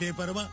பேப்பரமா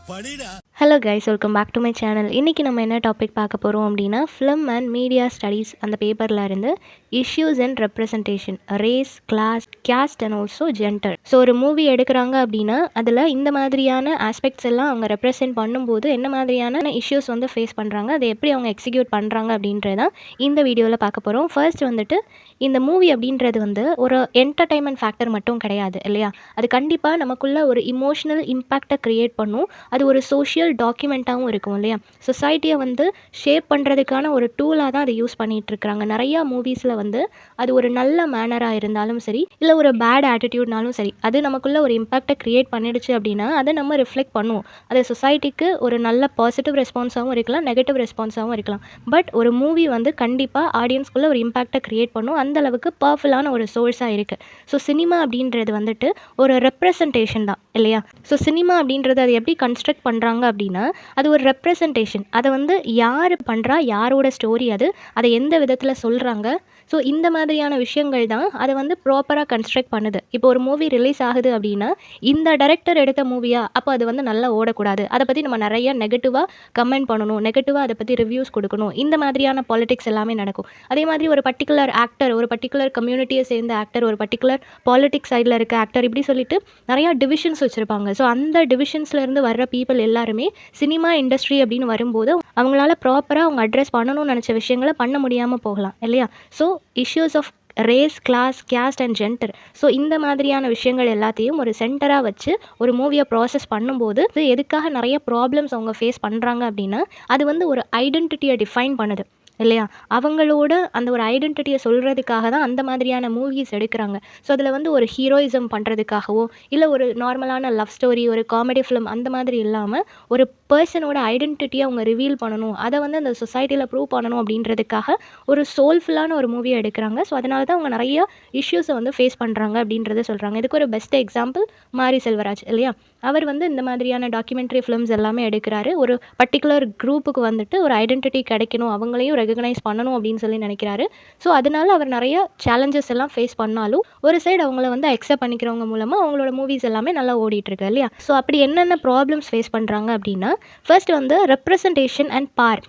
படிடா. Hello guys, welcome back to my channel. இன்றைக்கி நம்ம என்ன டாபிக் பார்க்க போகிறோம் அப்படின்னா, ஃபிலிம் அண்ட் மீடியா ஸ்டடீஸ் அந்த பேப்பரில் இருந்து issues and representation, race, class, caste and also gender. So ஒரு மூவி எடுக்கிறாங்க அப்படின்னா அதில் இந்த மாதிரியான ஆஸ்பெக்ட்ஸ் எல்லாம் அவங்க ரெப்ரசென்ட் பண்ணும்போது என்ன மாதிரியான இஷ்யூஸ் வந்து ஃபேஸ் பண்ணுறாங்க, அதை எப்படி அவங்க எக்ஸிக்யூட் பண்ணுறாங்க அப்படின்றதான் இந்த வீடியோவில் பார்க்க போகிறோம். ஃபர்ஸ்ட் வந்துட்டு இந்த மூவி அப்படின்றது வந்து ஒரு என்டர்டைன்மெண்ட் ஃபேக்டர் மட்டும் கிடையாது இல்லையா, அது கண்டிப்பாக நமக்குள்ள ஒரு இமோஷனல் இம்பேக்டை க்ரியேட் பண்ணும். அது ஒரு சோஷியல் டாக்குமெண்ட்டாகவும் இருக்கும் இல்லையா. சொசைட்டியை வந்து ஷேப் பண்ணுறதுக்கான ஒரு டூலாக தான் அதை யூஸ் பண்ணிகிட்ருக்குறாங்க. நிறையா மூவிஸில் வந்து அது ஒரு நல்ல மேனராக இருந்தாலும் சரி, இல்லை ஒரு பேட் ஆட்டிடியூட்னாலும் சரி, அது நமக்குள்ள ஒரு இம்பேக்டை க்ரியேட் பண்ணிடுச்சு அப்படின்னா அதை நம்ம ரிஃப்ளெக்ட் பண்ணுவோம். அது சொசைட்டிக்கு ஒரு நல்ல பாசிட்டிவ் ரெஸ்பான்ஸாகவும் இருக்கலாம், நெகட்டிவ் ரெஸ்பான்ஸாகவும் இருக்கலாம். பட் ஒரு மூவி வந்து கண்டிப்பாக ஆடியன்ஸ்குள்ளே ஒரு இம்பேக்டை க்ரியேட் பண்ணும். அந்தளவுக்கு பவர்ஃபுல்லான ஒரு சோர்ஸாக இருக்குது. ஸோ சினிமா அப்படின்றது வந்துட்டு ஒரு ரெப்ரசன்டேஷன் தான் இல்லையா. ஸோ சினிமா அப்படின்றது அதை எப்படி கன்ஸ்ட்ரக்ட் பண்ணுறாங்க அப்படின்னா, அது ஒரு ரெப்ரசன்டேஷன். அதை வந்து யார் பண்ணுறா, யாரோட ஸ்டோரி அது, அதை எந்த விதத்தில் சொல்கிறாங்க, ஸோ இந்த மாதிரியான விஷயங்கள் தான் அதை வந்து ப்ராப்பராக கன்ஸ்ட்ரக்ட் பண்ணுது. இப்போ ஒரு மூவி ரிலீஸ் ஆகுது அப்படின்னா, இந்த டைரக்டர் எடுத்த மூவியா, அப்போ அது வந்து நல்லா ஓடக்கூடாது, அதை பற்றி நம்ம நிறைய நெகட்டிவாக கமெண்ட் பண்ணணும், நெகட்டிவாக அதை பற்றி ரிவ்யூஸ் கொடுக்கணும், இந்த மாதிரியான பாலிடிக்ஸ் எல்லாமே நடக்கும். அதே மாதிரி ஒரு பர்டிகுலர் ஆக்டர், ஒரு பர்டிகுலர் கம்யூனிட்டியை சேர்ந்த ஆக்டர், ஒரு பர்டிகுலர் பாலிடிக்ஸ் சைடில் இருக்க ஆக்டர், இப்படி சொல்லிட்டு நிறையா டிவிஷன்ஸ் வச்சுருப்பாங்க. ஸோ அந்த டிவிஷன்ஸ்லேருந்து வர்ற பீப்புள் எல்லாருமே சினிமா இண்டஸ்ட்ரி அப்படின்னு வரும்போது அவங்களால ப்ராப்பராக அவங்க அட்ரஸ் பண்ணணும்னு நினச்ச விஷயங்களை பண்ண முடியாமல் போகலாம் இல்லையா. So issues of race, class, caste and gender, so இந்த மாதிரியான விஷயங்கள் எல்லாத்தையும் ஒரு சென்டராக வச்சு ஒரு மூவியை ப்ராசஸ் பண்ணும்போது எதுக்காக நிறைய ப்ராப்ளம்ஸ் அவங்க ஃபேஸ் பண்ணுறாங்க அப்படின்னா, அது வந்து ஒரு ஐடென்டிட்டியை டிஃபைன் பண்ணுது இல்லையா. அவங்களோட அந்த ஒரு ஐடென்டிட்டியை சொல்கிறதுக்காக தான் அந்த மாதிரியான மூவிஸ் எடுக்கிறாங்க. ஸோ அதில் வந்து ஒரு ஹீரோயிசம் பண்ணுறதுக்காகவோ, இல்லை ஒரு நார்மலான லவ் ஸ்டோரி, ஒரு காமெடி ஃபிலிம் அந்த மாதிரி இல்லாமல் ஒரு பர்சனோட ஐடென்டிட்டியை அவங்க ரிவீல் பண்ணணும், அதை வந்து அந்த சொசைட்டியில் ப்ரூவ் பண்ணணும் அப்படின்றதுக்காக ஒரு சோல்ஃபுல்லான ஒரு மூவியை எடுக்கிறாங்க. ஸோ அதனால தான் அவங்க நிறைய இஷ்யூஸை வந்து ஃபேஸ் பண்ணுறாங்க அப்படின்றத சொல்கிறாங்க. இதுக்கு ஒரு பெஸ்ட் எக்ஸாம்பிள் மாரி செல்வராஜ் இல்லையா. அவர் வந்து இந்த மாதிரியான டாக்குமெண்ட்ரி ஃபிலிம்ஸ் எல்லாமே எடுக்கிறாரு. ஒரு பர்டிகுலர் குரூப்புக்கு வந்துட்டு ஒரு ஐடென்டிட்டி கிடைக்கணும், அவங்களையும் ரெகக்னைஸ் பண்ணணும் அப்படின்னு சொல்லி நினைக்கிறாரு. ஸோ அதனால அவர் நிறைய சேலஞ்சஸ் எல்லாம் ஃபேஸ் பண்ணாலும் ஒரு சைடு அவங்கள வந்து அக்செப்ட் பண்ணிக்கிறவங்க மூலமாக அவங்களோட மூவிஸ் எல்லாமே நல்லா ஓடிட்டுருக்கு இல்லையா. ஸோ அப்படி என்னென்ன ப்ராப்ளம்ஸ் ஃபேஸ் பண்ணுறாங்க அப்படின்னா, ஃபர்ஸ்ட் வந்து ரெப்ரசன்டேஷன் அண்ட் பார்.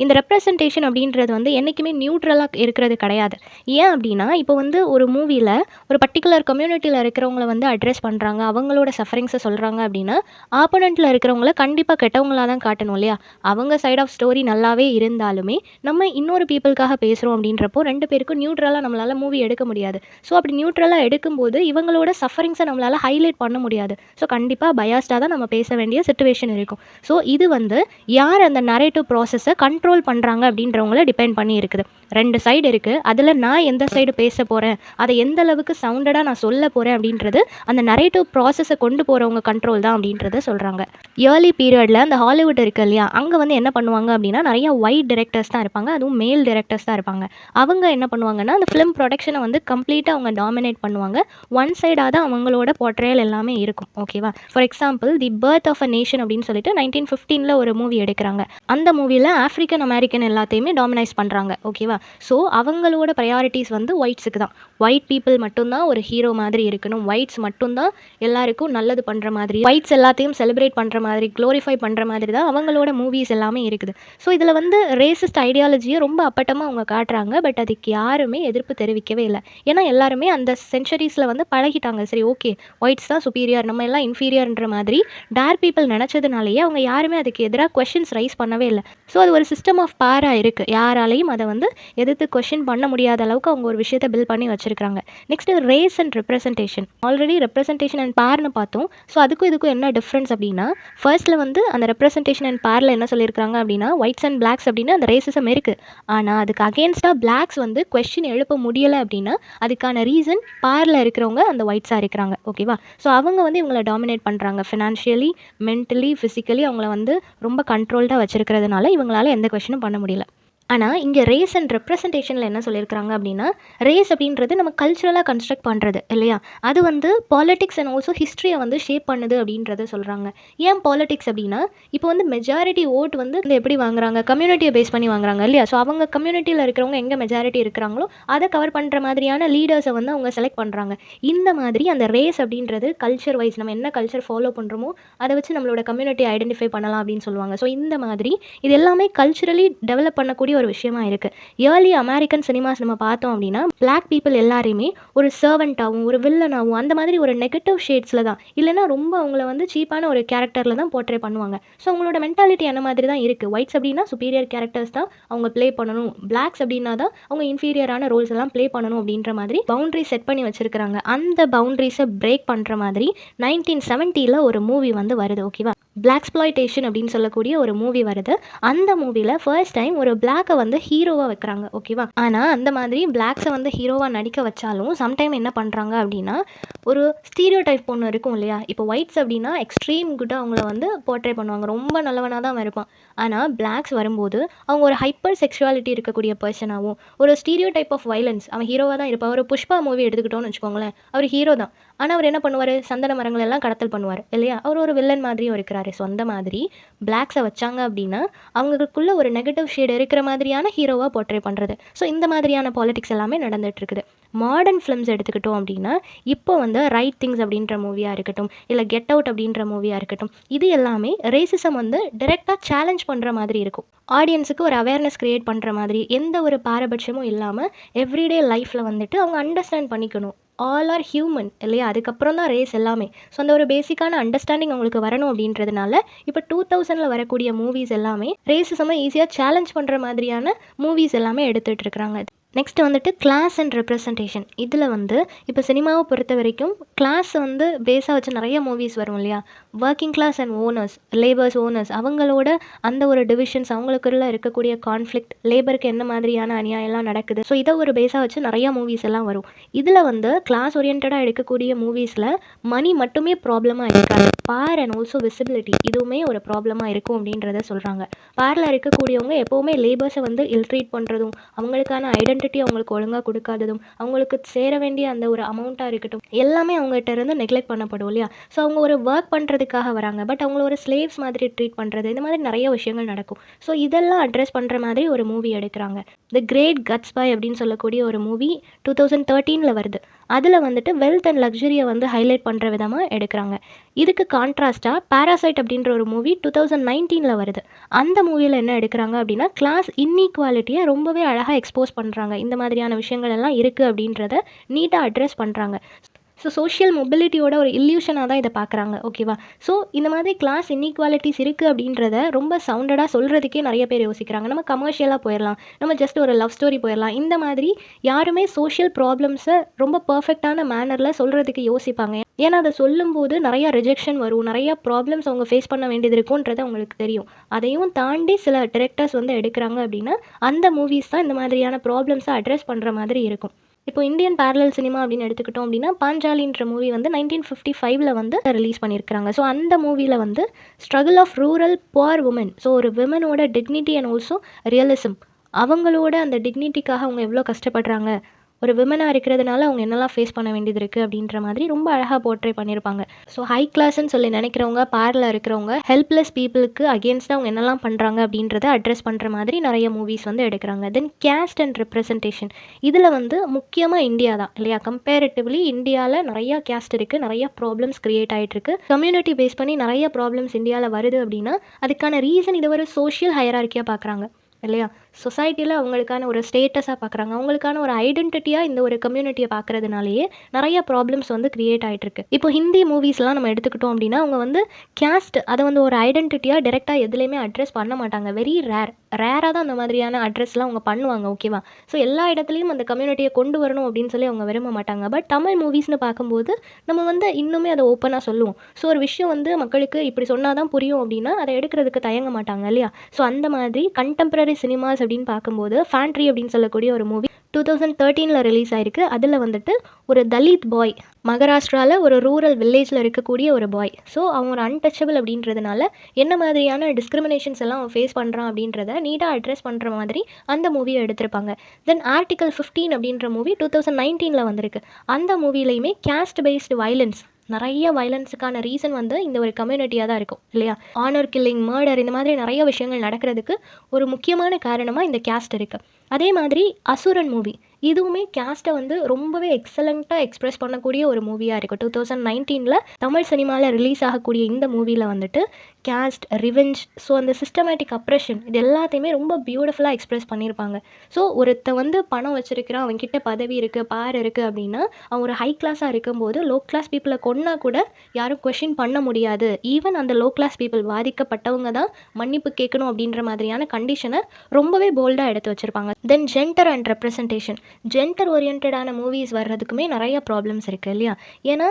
இந்த ரெப்ரசன்டேஷன் அப்படின்றது வந்து என்றைக்குமே நியூட்ரலாக இருக்கிறது கிடையாது. ஏன் அப்படின்னா, இப்போ வந்து ஒரு மூவியில் ஒரு பர்டிகுலர் கம்யூனிட்டியில் இருக்கிறவங்கள வந்து அட்ரஸ் பண்ணுறாங்க, அவங்களோட சஃபரிங்ஸை சொல்கிறாங்க அப்படின்னா, ஆப்போனண்ட்டில் இருக்கிறவங்கள கண்டிப்பாக கெட்டவங்களாக தான் காட்டணும் இல்லையா. அவங்க சைட் ஆஃப் ஸ்டோரி நல்லாவே இருந்தாலுமே நம்ம இன்னொரு பீப்புளுக்காக பேசுகிறோம் அப்படின்றப்போ ரெண்டு பேருக்கும் நியூட்ரலாக நம்மளால் மூவி எடுக்க முடியாது. ஸோ அப்படி நியூட்ரலாக எடுக்கும்போது இவங்களோட சஃபரிங்ஸை நம்மளால் ஹைலைட் பண்ண முடியாது. ஸோ கண்டிப்பாக பயாஸ்டாக தான் நம்ம பேச வேண்டிய சிச்சுவேஷன் இருக்கும். ஸோ இது வந்து யார் அந்த நரேட்டிவ் ப்ராசஸை கண்ட்ரோல் பண்ணுறாங்க அப்படின்றவங்கள டிபெண்ட் பண்ணி இருக்குது. ரெண்டு சைடு இருக்குது, அதில் நான் எந்த சைடு பேச போகிறேன், அதை எந்த அளவுக்கு சவுண்டடாக நான் சொல்ல போகிறேன் அப்படின்றது அந்த நரேட்டிவ் ப்ராசஸை கொண்டு போகிறவங்க கண்ட்ரோல் தான் அப்படின்றத சொல்கிறாங்க. ஏர்லி பீரியடில் அந்த ஹாலிவுட் இருக்குது இல்லையா, அங்கே வந்து என்ன பண்ணுவாங்க அப்படின்னா, நிறையா ஒயிட் டிரெக்டர்ஸ் தான் இருப்பாங்க, அதுவும் மேல் டிரெக்டர்ஸ் தான் இருப்பாங்க. அவங்க என்ன பண்ணுவாங்கன்னா, அந்த ஃபிலிம் ப்ரொடக்ஷனை வந்து கம்ப்ளீட்டாக அவங்க டாமினேட் பண்ணுவாங்க. ஒன் சைடாக தான் அவங்களோட போர்ட்ரேல் எல்லாமே இருக்கும். ஓகேவா. For example the birth of a nation அப்படின்னு சொல்லிட்டு 1915 ஒரு மூவி எடுக்கிறாங்க. அந்த மூவியில் ஆஃப்ரிக்கன் அமெரிக்கன் எல்லாத்தையுமே டாமினைஸ் பண்ணுறாங்க. ஓகேவா. ஸோ அவங்களோட ப்ரையாரிட்டிஸ் வந்து ஒயிட்ஸுக்கு தான். ஒயிட் பீப்புள் மட்டும்தான் ஒரு ஹீரோ மாதிரி இருக்கணும், ஒயிட்ஸ் மட்டும்தான் எல்லாருக்கும் நல்லது பண்ணுற மாதிரி, ஒயிட்ஸ் எல்லாத்தையும் செலிப்ரேட் பண்ணுற மாதிரி, க்ளோரிஃபை பண்ணுற மாதிரி தான் அவங்களோட மூவிஸ் எல்லாமே இருக்குது. ஸோ இதில் வந்து ரேசிஸ்ட் ஐடியாலஜியை ரொம்ப அப்பட்டமாக அவங்க காட்டுறாங்க. பட் அதுக்கு யாருமே எதிர்ப்பு தெரிவிக்கவே இல்லை. ஏன்னா எல்லாருமே அந்த சென்ச்சுரிஸில் வந்து பழகிட்டாங்க. சரி ஓகே, ஒயிட்ஸ் தான் சுப்பீரியர், நம்ம எல்லாம் இன்ஃபீரியர்ன்ற மாதிரி டார்க் பீப்புள் நினச்சதுனாலேயே அவங்க யாருமே அதுக்கு எதிராக கொஷின்ஸ் ரைஸ் பண்ணவே இல்லை. ஸோ அது ஒரு சிஸ்டம் ஆஃப் பாராக இருக்குது. யாராலையும் அதை வந்து எதிர்த்து கொஷின் பண்ண முடியாத அளவுக்கு அவங்க ஒரு விஷயத்தை பில்ட் பண்ணி வச்சுருக்காங்க. Next race and representation. Already representation and பார்னு பார்த்தோம். ஸோ அதுக்கும் இதுக்கும் என்ன டிஃப்ரென்ஸ் அப்படின்னா, ஃபர்ஸ்ட்டில் வந்து அந்த ரெப்ரசன்டேஷன் அண்ட் பாரில் என்ன சொல்லியிருக்காங்க அப்படின்னா, ஒயிட்ஸ் அண்ட் பிளாக்ஸ் அப்படின்னு அந்த ரேசிசம் இருக்குது. ஆனால் அதுக்கு அகேன்ஸ்டாக பிளாக்ஸ் வந்து கொஸ்டின் எழுப்ப முடியலை அப்படின்னா அதுக்கான ரீசன் பாரில் இருக்கிறவங்க அந்த ஒயிட்ஸாக இருக்கிறாங்க. ஓகேவா. ஸோ அவங்க வந்து இவங்களை டாமினேட் பண்ணுறாங்க. ஃபினான்ஷியலி, மென்டலி, ஃபிசிக்கலி அவங்கள வந்து ரொம்ப கண்ட்ரோல்டாக வச்சுருக்கிறதுனால இவங்களால எந்த கொஸ்டினும் பண்ண முடியல. ஆனால் இங்கே ரேஸ் அண்ட் ரெப்ரசன்டேஷனில் என்ன சொல்லியிருக்கிறாங்க அப்படின்னா, ரேஸ் அப்படின்றது நம்ம கல்ச்சுரலாக கன்ஸ்ட்ரக்ட் பண்ணுறது இல்லையா? அது வந்து பாலிடிக்ஸ் அண்ட் ஆல்சோ ஹிஸ்ட்ரியை வந்து ஷேப் பண்ணுது அப்படின்றத சொல்கிறாங்க. ஏன் பாலிடிக்ஸ் அப்படின்னா, இப்போ வந்து மெஜாரிட்டி ஓட் வந்து எப்படி வாங்குறாங்க, கம்யூனிட்டியை பேஸ் பண்ணி வாங்குறாங்க இல்லையா? ஸோ அவங்க கம்யூனிட்டியில் இருக்கிறவங்க எங்கே மெஜாரிட்டி இருக்கிறாங்களோ அதை கவர் பண்ணுற மாதிரியான லீடர்ஸை வந்து அவங்க செலக்ட் பண்ணுறாங்க. இந்த மாதிரி அந்த ரேஸ் அப்படின்றது கல்ச்சர் வைஸ் நம்ம என்ன கல்ச்சர் ஃபாலோ பண்ணுறோமோ அதை வச்சு நம்மளோட கம்யூனிட்டி ஐடென்டிஃபை பண்ணலாம் அப்படின்னு சொல்லுவாங்க. ஸோ இந்த மாதிரி இது எல்லாமே கல்ச்சுரலி டெவலப் பண்ணக்கூடிய ஒரு விஷயமா இருக்குது. ஏர்லி அமெரிக்கன் சினிமாஸ் நம்ம பார்த்தோம் அப்படின்னா பிளாக் பீப்புள் எல்லாரையுமே ஒரு சர்வெண்ட்டாகவும் ஒரு வில்லனாகவும் அந்த மாதிரி ஒரு நெகட்டிவ் ஷேட்ஸில் தான், இல்லைனா ரொம்ப அவங்கள வந்து சீப்பான ஒரு கேரக்டரில் தான் போர்ட்ரே பண்ணுவாங்க. ஸோ அவங்களோட மென்டாலிட்டி அந்த மாதிரி தான் இருக்குது. ஒயிட்ஸ் அப்படின்னா சுப்பீரியர் கேரக்டர்ஸ் தான் அவங்க ப்ளே பண்ணணும், பிளாக்ஸ் அப்படின்னா தான் அவங்க இன்ஃபீரியரான ரோல்ஸ் எல்லாம் ப்ளே பண்ணணும் அப்படின்ற மாதிரி பவுண்டரி செட் பண்ணி வச்சிருக்கிறாங்க. அந்த பவுண்டரிஸை பிரேக் பண்ணுற மாதிரி 1970 ஒரு மூவி வந்து வருது. ஓகேவா? பிளாக்ஸ்ப்ளாய்டேஷன் அப்படின்னு சொல்லக்கூடிய ஒரு மூவி வருது. அந்த மூவியில் ஃபர்ஸ்ட் டைம் ஒரு பிளாக்கை வந்து ஹீரோவாக வைக்கிறாங்க. ஓகேவா? ஆனால் அந்த மாதிரி பிளாக்ஸை வந்து ஹீரோவாக நடிக்க வச்சாலும் சம்டைம் என்ன பண்ணுறாங்க அப்படின்னா, ஒரு ஸ்டீரியோ டைப் ஒன்று இருக்கும் இல்லையா? இப்போ ஒயிட்ஸ் அப்படின்னா எக்ஸ்ட்ரீம் குட்டாக அவங்கள வந்து போர்ட்ரே பண்ணுவாங்க, ரொம்ப நல்லவனாக தான் இருப்பான். ஆனால் பிளாக்ஸ் வரும்போது அவங்க ஒரு ஹைப்பர் செக்ஷுவாலிட்டி இருக்கக்கூடிய பர்சனாகவும் ஒரு ஸ்டீரியோ டைப் ஆஃப் வைலன்ஸ், அவன் ஹீரோவாக தான் இருப்பான். ஒரு புஷ்பா மூவி எடுத்துக்கிட்டோன்னு வச்சுக்கோங்களேன், அவர் ஹீரோ தான். ஆனால் அவர் என்ன பண்ணுவார், சந்தன மரங்கள் எல்லாம் கடத்தல் பண்ணுவார் இல்லையா? அவர் ஒரு வில்லன் மாதிரியும் இருக்கிறாரு. ஸோ அந்த மாதிரி பிளாக்ஸை வச்சாங்க அப்படின்னா அவங்களுக்குள்ள ஒரு நெகட்டிவ் ஷேட் இருக்கிற மாதிரியான ஹீரோவாக போர்ட்ரே பண்ணுறது. ஸோ இந்த மாதிரியான பாலிடிக்ஸ் எல்லாமே நடந்துட்டு இருக்குது. மாடர்ன் ஃபிலிம்ஸ் எடுத்துக்கிட்டோம் அப்படின்னா இப்போ வந்து ரைட் திங்ஸ் அப்படின்ற மூவியாக இருக்கட்டும், இல்லை கெட் அவுட் அப்படின்ற மூவியாக இருக்கட்டும், இது எல்லாமே ரேசிசம் வந்து டைரெக்டாக சேலஞ்ச் பண்ணுற மாதிரி இருக்கும். ஆடியன்ஸுக்கு ஒரு அவேர்னஸ் க்ரியேட் பண்ணுற மாதிரி, எந்த ஒரு பாரபட்சமும் இல்லாமல் எவ்ரிடே லைஃப்பில் வந்துட்டு அவங்க அண்டர்ஸ்டாண்ட் பண்ணிக்கணும். ஆல் ஆர் ஹியூமன் இல்லையா? அதுக்கப்புறம் தான் ரேஸ் எல்லாமே. ஸோ அந்த ஒரு பேசிக்கான அண்டர்ஸ்டாண்டிங் அவங்களுக்கு வரணும் அப்படின்றதுனால இப்போ 2000 வரக்கூடிய மூவிஸ் எல்லாமே ரேசிசமை ஈஸியாக சேலஞ்ச் பண்ணுற மாதிரியான மூவிஸ் எல்லாமே எடுத்துகிட்டு இருக்கிறாங்க. நெக்ஸ்ட் வந்துட்டு கிளாஸ் அண்ட் ரெப்ரசன்டேஷன். இதில் வந்து இப்போ சினிமாவை பொறுத்த வரைக்கும் கிளாஸ் வந்து பேஸாக வச்சு நிறைய மூவிஸ் வரும் இல்லையா? Working class and owners, labours owners, அவங்களோட அந்த ஒரு டிவிஷன்ஸ், அவங்களுக்குள்ள இருக்கக்கூடிய கான்ஃப்ளிக்ட், லேபருக்கு என்ன மாதிரியான அநியாயம்லாம் நடக்குது, ஸோ இதை ஒரு பேஸாக வச்சு நிறையா மூவிஸ் எல்லாம் வரும். இதில் வந்து கிளாஸ் ஓரியன்டாக எடுக்கக்கூடிய மூவிஸில் மணி மட்டுமே ப்ராப்ளமாக இருக்காது, பார் அண்ட் ஆல்சோ விசிபிலிட்டி இதுவுமே ஒரு ப்ராப்ளமாக இருக்கும் அப்படின்றத சொல்கிறாங்க. பாரில் இருக்கக்கூடியவங்க எப்போவுமே லேபர்ஸை வந்து இல்ட்ரீட் பண்ணுறதும், அவங்களுக்கான ஐடென்டிட்டி அவங்களுக்கு ஒழுங்காக கொடுக்காததும், அவங்களுக்கு சேர வேண்டிய அந்த ஒரு அமௌண்ட்டாக இருக்கட்டும் எல்லாமே அவங்ககிட்ட இருந்து நெக்லெக்ட் பண்ணப்படும் இல்லையா? ஸோ அவங்க ஒரு ஒர்க் பண்ணுறதுக்காக வராங்க, பட் அவங்கள ஒரு ஸ்லேவ்ஸ் மாதிரி ட்ரீட் பண்ணுறது, இந்த மாதிரி நிறைய விஷயங்கள் நடக்கும். ஸோ இதெல்லாம் அட்ரஸ் பண்ணுற மாதிரி ஒரு மூவி எடுக்கிறாங்க. தி கிரேட் கட்ஸ்பை அப்படின்னு சொல்லக்கூடிய ஒரு மூவி 2013 வருது. அதில் வந்துட்டு வெல்த் அண்ட் லக்ஸரியை வந்து ஹைலைட் பண்ணுற விதமாக எடுக்கிறாங்க. இதுக்கு கான்ட்ராஸ்ட்டாக பாராசைட் அப்படின்ற ஒரு மூவி 2019 வருது. அந்த மூவியில் என்ன எடுக்கிறாங்க அப்படின்னா, கிளாஸ் இன்இக்வாலிட்டியை ரொம்பவே அழகாக எக்ஸ்போஸ் பண்ணுறாங்க. இந்த மாதிரியான விஷயங்கள் எல்லாம் இருக்குது அப்படின்றத நீட்டாக அட்ரஸ் பண்ணுறாங்க. ஸோ சோஷியல் மொபிலிட்டியோட ஒரு இல்யூஷனாக தான் இதை பார்க்குறாங்க. ஓகேவா? ஸோ இந்த மாதிரி கிளாஸ் இன்இக்வாலிட்டிஸ் இருக்குது அப்படின்றத ரொம்ப சவுண்டடாக சொல்கிறதுக்கே நிறைய பேர் யோசிக்கிறாங்க. நம்ம கமர்ஷியலாக போயிடலாம், நம்ம ஜஸ்ட் ஒரு லவ் ஸ்டோரி போயிடலாம். இந்த மாதிரி யாருமே சோஷியல் ப்ராப்ளம்ஸை ரொம்ப பர்ஃபெக்டான மேனரில் சொல்கிறதுக்கு யோசிப்பாங்க. ஏன்னா அதை சொல்லும்போது நிறையா ரிஜெக்ஷன் வரும், நிறையா ப்ராப்ளம்ஸ் அவங்க ஃபேஸ் பண்ண வேண்டியது இருக்குன்றது அவங்களுக்கு தெரியும். அதையும் தாண்டி சில டிரெக்டர்ஸ் வந்து எடுக்கிறாங்க அப்படின்னா அந்த மூவிஸ் தான் இந்த மாதிரியான ப்ராப்ளம்ஸை அட்ரஸ் பண்ணுற மாதிரி இருக்கும். இப்போ இந்தியன் பேரலல் சினிமா அப்படின்னு எடுத்துக்கிட்டோம் அப்படின்னா பாஞ்சாலின்ற மூவி வந்து 1955 வந்து ரிலீஸ் பண்ணியிருக்கிறாங்க. ஸோ அந்த மூவியில் வந்து struggle of rural poor woman, so ஒரு விமனோட டிக்னிட்டி அண்ட் ஆல்சோ ரியலிசம், அவங்களோட அந்த டிக்னிட்டிக்காக அவங்க எவ்வளோ கஷ்டப்படுறாங்க, ஒரு விமனாக இருக்கிறதுனால அவங்க என்னெல்லாம் ஃபேஸ் பண்ண வேண்டியது இருக்குது அப்படின்ற மாதிரி ரொம்ப அழகாக போர்ட்ரே பண்ணியிருப்பாங்க. ஸோ ஹை கிளாஸ்ன்னு சொல்லி நினைக்கிறவங்க, பாரில் இருக்கிறவங்க, ஹெல்ப்லெஸ் பீப்புளுக்கு அகேன்ஸ்டாக அவங்க என்னெல்லாம் பண்ணுறாங்க அப்படின்றத அட்ரஸ் பண்ணுற மாதிரி நிறைய மூவிஸ் வந்து எடுக்கிறாங்க. தென் கேஸ்ட் அண்ட் ரெப்ரசன்டேஷன். இதில் வந்து முக்கியமாக இந்தியா தான் இல்லையா? கம்பேரிட்டிவ்லி இந்தியாவில் நிறையா கேஸ்ட் இருக்குது, நிறையா ப்ராப்ளம்ஸ் க்ரியேட் ஆகிட்டுருக்கு. கம்யூனிட்டி பேஸ் பண்ணி நிறைய ப்ராப்ளம்ஸ் இந்தியாவில் வருது அப்படின்னா அதுக்கான ரீசன் இது ஒரு சோஷியல் ஹையரார்க்கியாக பார்க்குறாங்க இல்லையா? சொசைட்டியில் அவங்களுக்கான ஒரு ஸ்டேட்டஸாக பார்க்குறாங்க, அவங்களுக்கான ஒரு ஐடென்டிட்டியாக இந்த ஒரு கம்யூனிட்டியை பார்க்குறதுனாலேயே நிறைய ப்ராப்ளம்ஸ் வந்து க்ரியேட் ஆகிட்டுருக்கு. இப்போ ஹிந்தி மூவிஸ்லாம் நம்ம எடுத்துக்கிட்டோம் அப்படின்னா அவங்க வந்து கேஸ்ட் அதை வந்து ஒரு ஐடென்டிட்டியாக டேரெக்டாக எதுலேயுமே அட்ரஸ் பண்ண மாட்டாங்க. வெரி ரேராக தான் அந்த மாதிரியான அட்ரஸ்லாம் அவங்க பண்ணுவாங்க. ஓகேவா? ஸோ எல்லா இடத்துலையும் அந்த கம்யூனிட்டியை கொண்டு வரணும் அப்படின்னு சொல்லி அவங்க விரும்ப மாட்டாங்க. பட் தமிழ் மூவிஸ்னு பார்க்கும்போது நம்ம வந்து இன்னுமே அதை ஓப்பனாக சொல்லுவோம். ஸோ ஒரு விஷயம் வந்து மக்களுக்கு இப்படி சொன்னால் தான் புரியும் அப்படின்னா அதை எடுக்கிறதுக்கு தயங்க மாட்டாங்க இல்லையா? ஸோ அந்த மாதிரி கண்டெம்பரரி சினிமாஸ் அப்படின்னு பார்க்கும்போது ஃபேண்ட்ரி அப்படின்னு சொல்லக்கூடிய ஒரு மூவி 2013 ரிலீஸ் ஆயிருக்கு. அதில் வந்துட்டு ஒரு தலித் பாய், மகாராஷ்டிராவில் ஒரு ரூரல் வில்லேஜில் இருக்கக்கூடிய ஒரு பாய். ஸோ அவங்க ஒரு அன்டச்சபிள் அப்படின்றதுனால என்ன மாதிரியான டிஸ்கிரிமினேஷன்ஸ் எல்லாம் அவன் ஃபேஸ் பண்ணுறான் அப்படின்றத நீட்டாக அட்ரஸ் பண்ணுற மாதிரி அந்த மூவியை எடுத்திருப்பாங்க. தென் ஆர்டிகல் 15 அப்படின்ற மூவி 2019 வந்திருக்கு. அந்த மூவிலையுமே கேஸ்ட் பேஸ்டு வயலன்ஸ், நிறைய வயலன்ஸுக்கான ரீசன் வந்து இந்த ஒரு கம்யூனிட்டியாக தான் இருக்கும் இல்லையா. ஆனர் கில்லிங், மர்டர், இந்த மாதிரி நிறைய விஷயங்கள் நடக்கிறதுக்கு ஒரு முக்கியமான காரணமாக இந்த கேஸ்ட் இருக்குது. அதே மாதிரி அசுரன் மூவி, இதுவுமே கேஸ்ட்டை வந்து ரொம்பவே எக்ஸலண்ட்டாக எக்ஸ்பிரஸ் பண்ணக்கூடிய ஒரு மூவியாக இருக்குது. 2019 தமிழ் சினிமாவில் ரிலீஸ் ஆகக்கூடிய இந்த மூவியில் வந்துட்டு கேஸ்ட், ரிவெஞ்ச், ஸோ அந்த சிஸ்டமேட்டிக் அப்ரெஷன் இது எல்லாத்தையுமே ரொம்ப பியூட்டிஃபுல்லாக எக்ஸ்பிரஸ் பண்ணியிருப்பாங்க. ஸோ ஒருத்த வந்து பணம் வச்சுருக்கிறான், அவன்கிட்ட பதவி இருக்குது, பார் இருக்குது அப்படின்னா அவன் ஒரு ஹை கிளாஸாக இருக்கும்போது லோ கிளாஸ் பீப்புளை கொன்னா கூட யாரும் கொஷின் பண்ண முடியாது. ஈவன் அந்த லோ கிளாஸ் பீப்புள் பாதிக்கப்பட்டவங்க தான் மன்னிப்பு கேட்கணும் அப்படின்ற மாதிரியான கண்டிஷனை ரொம்பவே போல்டாக எடுத்து வச்சுருப்பாங்க. Then gender and representation, gender ஓரியன்டான மூவிஸ் வர்றதுக்குமே நிறைய ப்ராப்ளம்ஸ் இருக்குது இல்லையா. ஏன்னா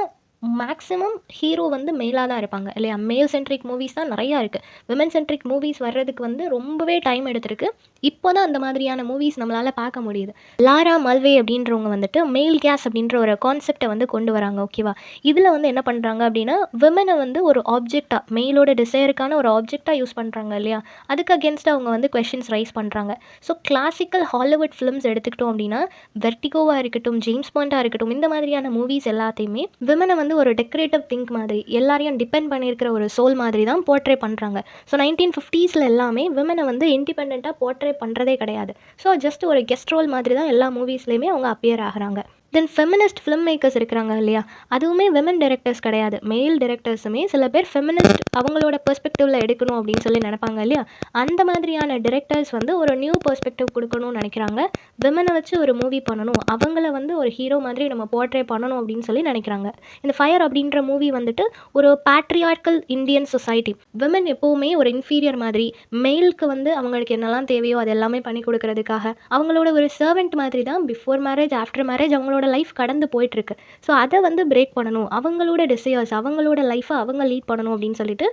மேக்ஸிமம் ஹீரோ வந்து மேலாக தான் இருப்பாங்க இல்லையா. மேல் சென்ட்ரிக் மூவிஸ் தான் நிறையா இருக்குது. விமன் சென்ட்ரிக் மூவிஸ் வர்றதுக்கு வந்து ரொம்பவே டைம் எடுத்திருக்கு. இப்போ தான் அந்த மாதிரியான மூவிஸ் நம்மளால் பார்க்க முடியுது. லாரா மல்வே அப்படின்றவங்க வந்துட்டு மெயில் கேஸ் அப்படின்ற ஒரு கான்செப்டை வந்து கொண்டு வராங்க. ஓகேவா, இதில் வந்து என்ன பண்ணுறாங்க அப்படின்னா விமனை வந்து ஒரு ஆப்ஜெக்டாக, மெயிலோட டிசைருக்கான ஒரு ஆப்ஜெக்டாக யூஸ் பண்ணுறாங்க இல்லையா. அதுக்கு அகேன்ஸ்டாக அவங்க வந்து கொஷின்ஸ் ரைஸ் பண்ணுறாங்க. ஸோ கிளாசிக்கல் ஹாலிவுட் ஃபிலிம்ஸ் எடுத்துக்கிட்டோம் அப்படின்னா வெர்டிகோவாக இருக்கட்டும், ஜேம்ஸ் பாண்டாக இருக்கட்டும், இந்த மாதிரியான மூவிஸ் எல்லாத்தையுமே விமனை வந்து ஒரு டெக்கரேட்டிவ் திங்க் மாதிரி, எல்லாரையும் டிபெண்ட் பண்ணியிருக்கிற ஒரு சோல் மாதிரி தான் போர்ட்ரே பண்ணுறாங்க. ஸோ 1950s எல்லாமே விமனை வந்து இண்டிபெண்ட்டாக போர்ட்ரே பண்ணுறதே கிடையாது. ஸோ ஜஸ்ட் ஒரு கெஸ்ட் ரோல் மாதிரி தான் எல்லா மூவிஸ்லேயுமே அவங்க அப்பியர் ஆகிறாங்க. தென் ஃபெமினிஸ்ட் ஃபிலிம் மேக்கர்ஸ் இருக்கிறாங்க இல்லையா, அதுவுமே விமன் டைரக்டர்ஸ் கிடையாது, மேல் டைரக்டர்ஸுமே சில பேர் ஃபெமினிஸ்ட் அவங்களோட பெர்ஸ்பெக்டிவில் எடுக்கணும் அப்படின்னு சொல்லி நினைப்பாங்க இல்லையா. அந்த மாதிரியான டைரக்டர்ஸ் வந்து ஒரு நியூ பெர்ஸ்பெக்டிவ் கொடுக்கணும்னு நினைக்கிறாங்க. விமனை வச்சு ஒரு மூவி பண்ணணும், அவங்கள வந்து ஒரு ஹீரோ மாதிரி நம்ம போர்ட்ரே பண்ணணும் அப்படின்னு சொல்லி நினைக்கிறாங்க. இந்த ஃபயர் அப்படின்ற மூவி வந்துட்டு ஒரு பேட்ரியார்க்கல் இந்தியன் சொசைட்டி, விமன் எப்போவுமே ஒரு இன்ஃபீரியர் மாதிரி, மெயிலுக்கு வந்து அவங்களுக்கு என்னெல்லாம் தேவையோ அது எல்லாமே பண்ணி கொடுக்கறதுக்காக அவங்களோட ஒரு சர்வெண்ட் மாதிரி தான் பிஃபோர் மேரேஜ், ஆஃப்டர் மேரேஜ் அவங்களோட லைஃப் கடந்து போயிட்டுருக்கு. ஸோ அதை வந்து பிரேக் பண்ணணும், அவங்களோட டிசையர்ஸ், அவங்களோட லைஃப்பை அவங்க லீட் பண்ணணும் அப்படின்னு சொல்லிட்டு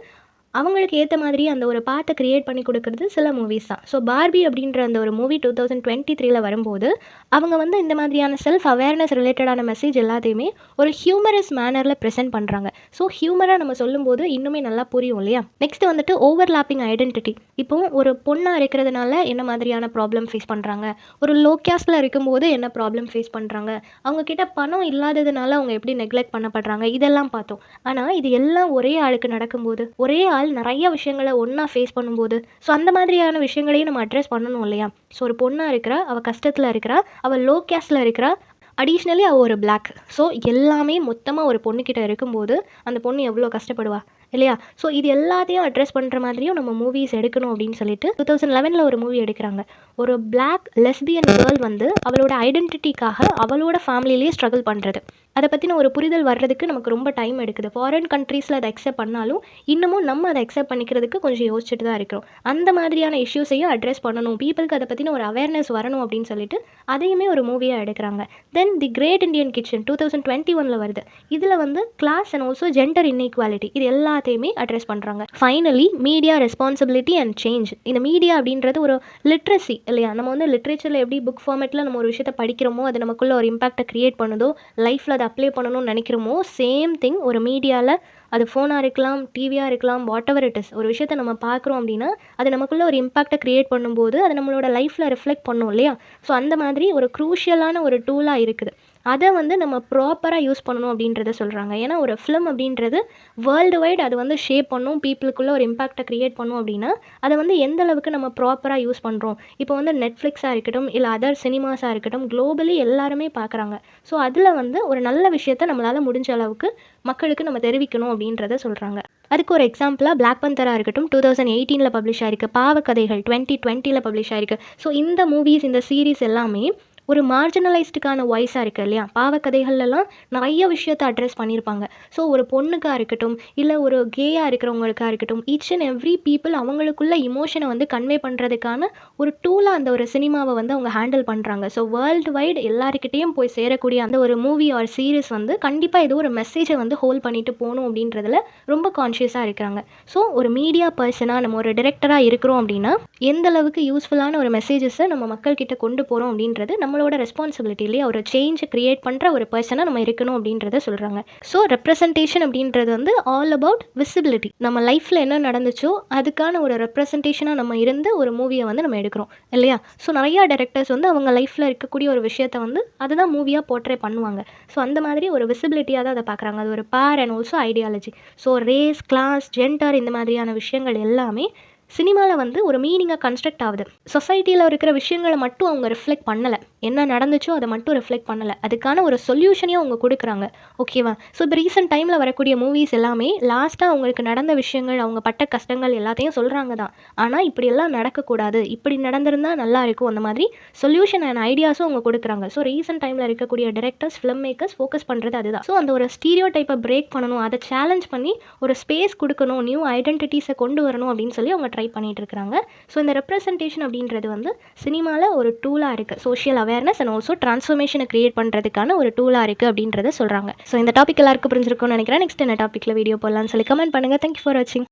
அவங்களுக்கு ஏற்ற மாதிரி அந்த ஒரு பாத்தை க்ரியேட் பண்ணி கொடுக்குறது சில மூவிஸ் தான். ஸோ பார்பி அப்படின்ற அந்த ஒரு மூவி 2023 வரும்போது அவங்க வந்து இந்த மாதிரியான செல்ஃப் அவேர்னஸ் ரிலேட்டடான மெசேஜ் எல்லாத்தையுமே ஒரு ஹியூமரஸ் மேனரில் ப்ரெசென்ட் பண்ணுறாங்க. ஸோ ஹியூமராக நம்ம சொல்லும்போது இன்னுமே நல்லா புரியும் இல்லையா. நெக்ஸ்ட் வந்துட்டு ஓவர்லாப்பிங் ஐடென்டிட்டி. இப்போ ஒரு பொண்ணாக இருக்கிறதுனால என்ன மாதிரியான ப்ராப்ளம் ஃபேஸ் பண்ணுறாங்க, ஒரு லோ கேஸ்டில் இருக்கும்போது என்ன ப்ராப்ளம் ஃபேஸ் பண்ணுறாங்க, அவங்கக்கிட்ட பணம் இல்லாததுனால அவங்க எப்படி நெக்லெக்ட் பண்ணப்படுறாங்க, இதெல்லாம் பார்த்தோம். ஆனால் இது எல்லாம் ஒரே ஆளுக்கு நடக்கும்போது, ஒரே நிறைய விஷயங்களை ஒன்றா ஃபேஸ் பண்ணும்போது, ஸோ அந்த மாதிரியான விஷயங்களையும் நம்ம அட்ரஸ் பண்ணணும் இல்லையா. ஸோ ஒரு பொண்ணாக இருக்கிறா, அவள் கஷ்டத்தில் இருக்கிறா, அவள் லோ கேஸ்டில் இருக்கிறா, அடிஷ்னலி அவள் ஒரு பிளாக். ஸோ எல்லாமே மொத்தமாக ஒரு பொண்ணுக்கிட்ட இருக்கும்போது அந்த பொண்ணு எவ்வளோ கஷ்டப்படுவா இல்லையா. ஸோ இது எல்லாத்தையும் அட்ரஸ் பண்ணுற மாதிரியும் நம்ம மூவிஸ் எடுக்கணும் அப்படின்னு சொல்லிட்டு 2011 ஒரு மூவி எடுக்கிறாங்க. ஒரு பிளாக் லெஸ்பியன் கேர்ள் வந்து அவளோட ஐடென்டிட்டிக்காக அவளோட ஃபேமிலியிலேயே ஸ்ட்ரகிள் பண்ணுறது, அதை பற்றின ஒரு புரிதல் வர்றதுக்கு நமக்கு ரொம்ப டைம் எடுக்குது. ஃபாரின் கண்ட்ரீஸில் அதை அக்செப்ட் பண்ணாலும் இன்னமும் நம்ம அதை அக்செப்ட் பண்ணிக்கிறதுக்கு கொஞ்சம் யோசிச்சுட்டு தான் இருக்கிறோம். அந்த மாதிரியான இஷ்யூஸையும் அட்ரஸ் பண்ணணும், பீப்புளுக்கு அதை பற்றின ஒரு அவேர்னஸ் வரணும் அப்படின்னு சொல்லிட்டு அதையுமே ஒரு மூவியாக எடுக்கிறாங்க. Then the great Indian kitchen 2021 வருது. இதில் வந்து class and also gender inequality இது எல்லாத்தையுமே அட்ரஸ் பண்ணுறாங்க. Finally media responsibility and change. இந்த மீடியா அப்படின்றது ஒரு லிட்ரஸி இல்லையா. நம்ம வந்து லிட்ரேச்சரில் எப்படி புக் ஃபார்மேட்டில் நம்ம ஒரு விஷயத்தை படிக்கிறோமோ அது நமக்குள்ள ஒரு இம்பாக்டை க்ரியேட் பண்ணுதோ, லைஃப்பில் அதை அப்ளை பண்ணணும்னு நினைக்கிறோமோ, சேம் திங் ஒரு மீடியாவில், அது ஃபோனாக இருக்கலாம், டிவியாக இருக்கலாம், வாட் எவர் இட் இஸ், ஒரு விஷயத்தை நம்ம பார்க்குறோம் அப்படின்னா அது நமக்குள்ளே ஒரு இம்பாக்டை க்ரியேட் பண்ணும்போது அது நம்மளோட லைஃப்பில் ரிஃப்ளெக்ட் பண்ணும் இல்லையா. ஸோ அந்த மாதிரி ஒரு க்ரூஷியலான ஒரு டூலாக இருக்குது. அதை வந்து நம்ம ப்ராப்பராக யூஸ் பண்ணணும் அப்படின்றத சொல்கிறாங்க. ஏன்னா ஒரு ஃபிலிம் அப்படின்றது வேர்ல்டு வைட் அது வந்து ஷேப் பண்ணும், பீப்புளுக்குள்ளே ஒரு இம்பாக்டை க்ரியேட் பண்ணும் அப்படின்னா அதை வந்து எந்த அளவுக்கு நம்ம ப்ராப்பராக யூஸ் பண்ணுறோம். இப்போ வந்து நெட்ஃப்ளிக்ஸாக இருக்கட்டும், இல்லை அதர் சினிமாஸாக இருக்கட்டும், குளோபலி எல்லாருமே பார்க்குறாங்க. ஸோ அதில் வந்து ஒரு நல்ல விஷயத்தை நம்மளால் முடிஞ்ச அளவுக்கு மக்களுக்கு நம்ம தெரிவிக்கணும் அப்படின்றத சொல்கிறாங்க. அதுக்கு ஒரு எக்ஸாம்பிளாக பிளாக் பந்தராக இருக்கட்டும் 2018 பப்ளிஷ் ஆயிருக்கு, பாவக்கதைகள் 2020 பப்ளிஷ் ஆயிருக்கு. ஸோ இந்த மூவிஸ், இந்த சீரீஸ் எல்லாமே ஒரு மார்ஜினலைஸ்டுக்கான வாய்ஸாக இருக்குது இல்லையா? பாவக்கதைகள்லாம் நிறைய விஷயத்தை அட்ரஸ் பண்ணியிருப்பாங்க. ஸோ ஒரு பொண்ணுக்காக இருக்கட்டும், இல்லை ஒரு கேயாக இருக்கிறவங்களுக்காக இருக்கட்டும், ஈச் அண்ட் எவ்ரி பீப்புள் அவங்களுக்குள்ள இமோஷனை வந்து கன்வே பண்ணுறதுக்கான ஒரு டூலாக அந்த ஒரு சினிமாவை வந்து அவங்க ஹேண்டில் பண்ணுறாங்க. ஸோ வேர்ல்டு வைடு எல்லாருக்கிட்டேயும் போய் சேரக்கூடிய அந்த ஒரு மூவி ஆர் சீரிஸ் வந்து கண்டிப்பாக ஏதோ ஒரு மெசேஜை வந்து ஹோல்ட் பண்ணிட்டு போகணும் அப்படின்றதுல ரொம்ப கான்ஷியஸாக இருக்கிறாங்க. ஸோ ஒரு மீடியா பர்சனாக நம்ம ஒரு டிரெக்டராக இருக்கிறோம் அப்படின்னா எந்த அளவுக்கு யூஸ்ஃபுல்லான ஒரு மெசேஜஸை நம்ம மக்கள்கிட்ட கொண்டு போகிறோம் அப்படின்றது நம்மளோட ரெஸ்பான்சிபிலிட்டி இல்லையா? ஒரு சேஞ்சை க்ரியேட் பண்ணுற ஒரு பர்சனாக நம்ம இருக்கணும் அப்படின்றத சொல்கிறாங்க. ஸோ ரெப்ரசன்டேஷன் அப்படின்றது வந்து ஆல் அபவுட் விசிபிலிட்டி. நம்ம லைஃப்பில் என்ன நடந்துச்சோ அதுக்கான ஒரு ரெப்ரசன்டேஷனாக நம்ம இருந்து ஒரு மூவியை வந்து நம்ம எடுக்கிறோம் இல்லையா? ஸோ நிறையா டைரக்டர்ஸ் வந்து அவங்க லைஃப்பில் இருக்கக்கூடிய ஒரு விஷயத்தை வந்து அதுதான் மூவியாக போர்ட்ரே பண்ணுவாங்க. ஸோ அந்த மாதிரி ஒரு விசிபிலிட்டியாக தான் அதை பார்க்குறாங்க. அது ஒரு பேர் and also ideology. So race, class, gender இந்த மாதிரியான விஷயங்கள் எல்லாமே சினிமாவில் வந்து ஒரு மீனிங்காக கன்ஸ்ட்ரக்ட் ஆகுது. சொசைட்டியில் இருக்கிற விஷயங்களை மட்டும் அவங்க ரிஃப்ளெக்ட் பண்ணலை, என்ன நடந்துச்சோ அதை மட்டும் ரிஃப்ளெக்ட் பண்ணலை, அதுக்கான ஒரு சொல்யூஷனையும் அவங்க கொடுக்குறாங்க. ஓகேவா? ஸோ இப்போ ரீசெண்ட் டைமில் வரக்கூடிய மூவிஸ் எல்லாமே லாஸ்ட்டாக அவங்களுக்கு நடந்த விஷயங்கள், அவங்க பட்ட கஷ்டங்கள் எல்லாத்தையும் சொல்கிறாங்க தான். ஆனால் இப்படியெல்லாம் நடக்கக்கூடாது, இப்படி நடந்திருந்தால் நல்லா இருக்கும், அந்த மாதிரி சொல்யூஷன் அண்ட் ஐடியாஸும் அவங்க கொடுக்குறாங்க. ஸோ ரீசெண்ட் டைமில் இருக்கக்கூடிய டிரெக்டர்ஸ், ஃபிலிம் மேக்கர்ஸ் ஃபோக்கஸ் பண்ணுறது அதுதான். ஸோ அந்த ஒரு ஸ்டீரியோ டைப்பை பிரேக் பண்ணணும், அதை சேலஞ்ச் பண்ணி ஒரு ஸ்பேஸ் கொடுக்கணும், நியூ ஐடென்டிட்டிஸை கொண்டு வரணும் அப்படின்னு சொல்லி அவங்க ட்ரை பண்ணிட்டு இருக்காங்க. ஸோ இந்த ரெப்ரசன்டேஷன் அப்படின்றது வந்து சினிமாவில் ஒரு டூலாக இருக்குது. சோஷியல் அவேர்னஸ் அண்ட் ஆல்சோ ட்ரான்ஸ்ஃபர்மேஷனை கிரியேட் பண்ணுறதுக்கான ஒரு டூலாக இருக்குது அப்படின்றத சொல்கிறாங்க. ஸோ இந்த டாபிக் எல்லாருக்கும் புரிஞ்சிருக்கும்னு நினைக்கிறேன். நெக்ஸ்ட் என்ன டாப்பிக்கில் வீடியோ போடலாம்னு சொல்லி கமெண்ட் பண்ணுங்கள். தேங்க்யூ ஃபார் வாட்சிங்.